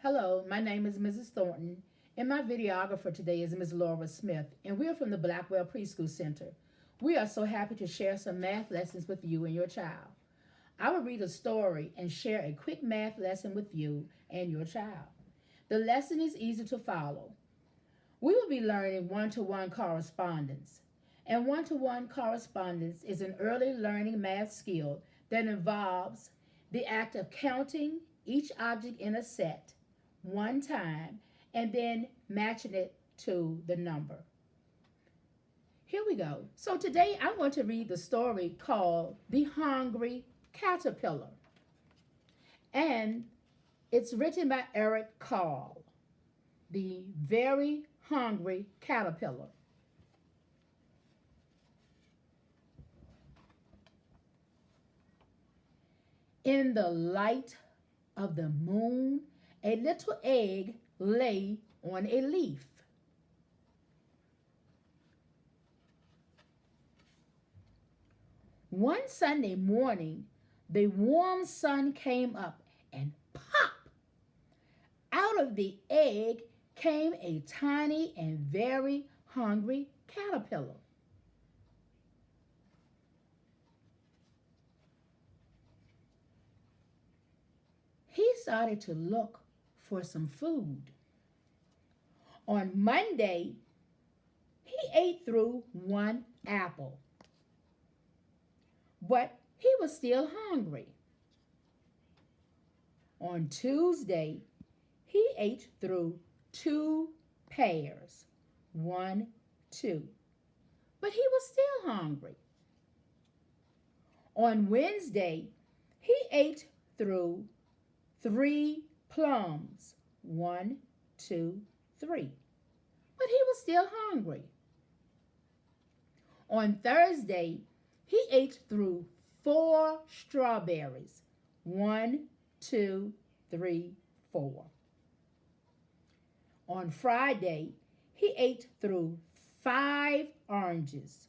Hello, my name is Mrs. Thornton, and my videographer today is Ms. Laura Smith, and we are from the Blackwell Preschool Center. We are so happy to share some math lessons with you and your child. I will read a story and share a quick math lesson with you and your child. The lesson is easy to follow. We will be learning one-to-one correspondence. And one-to-one correspondence is an early learning math skill that involves the act of counting each object in a set one time and then matching it to the number. Here we go. So today I'm going to read the story called The Hungry Caterpillar. And it's written by Eric Carle. The Very Hungry Caterpillar. In the light of the moon, a little egg lay on a leaf. One Sunday morning, the warm sun came up and pop! Out of the egg came a tiny and very hungry caterpillar. He started to look for some food. On Monday, he ate through one apple, but he was still hungry. On Tuesday, he ate through two pears, 1, 2, but he was still hungry. On Wednesday, he ate through 3 plums, 1, 2, 3, but he was still hungry. On Thursday, he ate through 4 strawberries, 1, 2, 3, 4. On Friday, he ate through 5 oranges,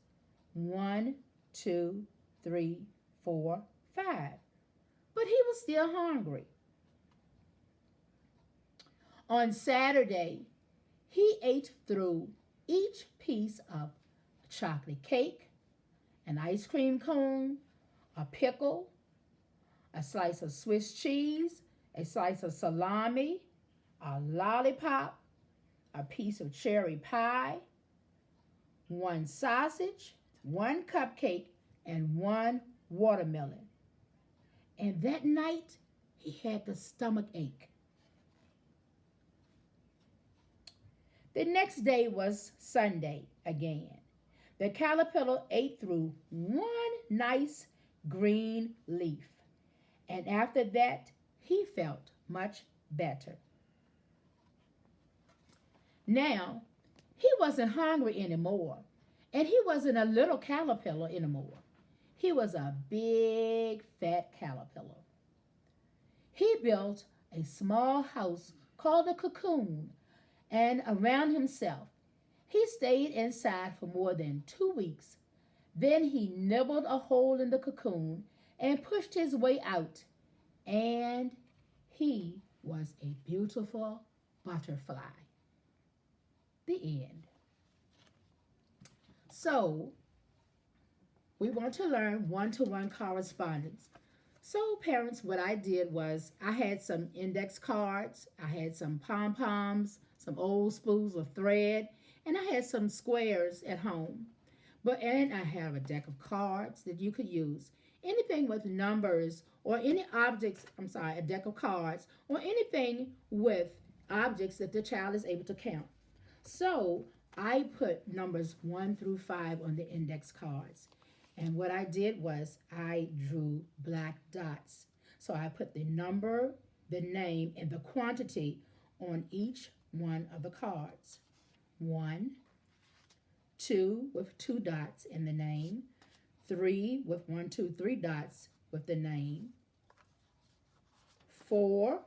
1, 2, 3, 4, 5, but he was still hungry. On Saturday, he ate through each piece of chocolate cake, an ice cream cone, a pickle, a slice of Swiss cheese, a slice of salami, a lollipop, a piece of cherry pie, 1 sausage, 1 cupcake, and 1 watermelon. And that night, he had the stomach ache. The next day was Sunday again. The caterpillar ate through 1 nice green leaf, and after that, he felt much better. Now, he wasn't hungry anymore, and he wasn't a little caterpillar anymore. He was a big, fat caterpillar. He built a small house called a cocoon, and around himself. He stayed inside for more than 2 weeks. Then he nibbled a hole in the cocoon and pushed his way out, and he was a beautiful butterfly. The end. So, we want to learn one-to-one correspondence. So, parents, what I did was I had some index cards, I had some pom-poms, some old spools of thread, and I had some squares at home. And I have a deck of cards that you could use. Anything with numbers or any objects, a deck of cards, or anything with objects that the child is able to count. So I put numbers 1 through 5 on the index cards. And what I did was I drew black dots. So I put the number, the name, and the quantity on each one of the cards. 1, 2 with 2 dots in the name, 3 with 1, 2, 3 dots with the name, 4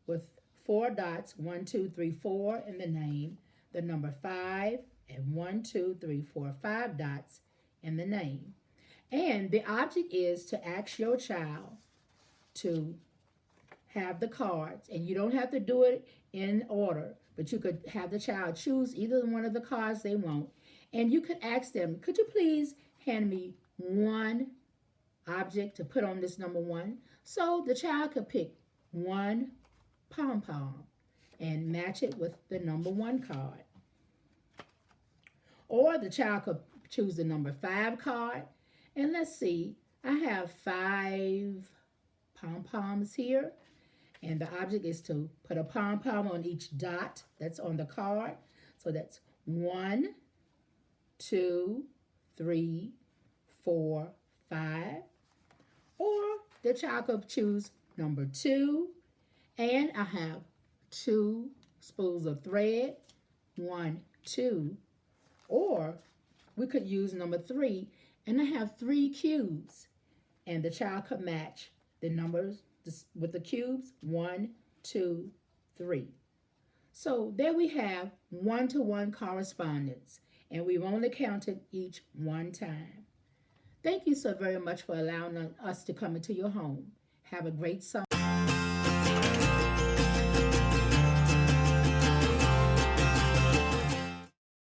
with 4 dots, 1, 2, 3, 4 in the name, the number 5, and 1, 2, 3, 4, 5 dots in the name. And the object is to ask your child to have the cards, and you don't have to do it in order, but you could have the child choose either one of the cards they want, and you could ask them, could you please hand me one object to put on this number one? So the child could pick one pom pom and match it with the number one card. Or the child could choose the number 5 card. And let's see, I have 5 pom poms here. And the object is to put a pom pom on each dot that's on the card. So that's 1, 2, 3, 4, 5. Or the child could choose number 2. And I have 2 spools of thread. 1, 2. Or we could use number 3, and I have 3 cubes. And the child could match the numbers with the cubes, 1, 2, 3. So there we have one-to-one correspondence, and we've only counted each one time. Thank you so very much for allowing us to come into your home. Have a great summer.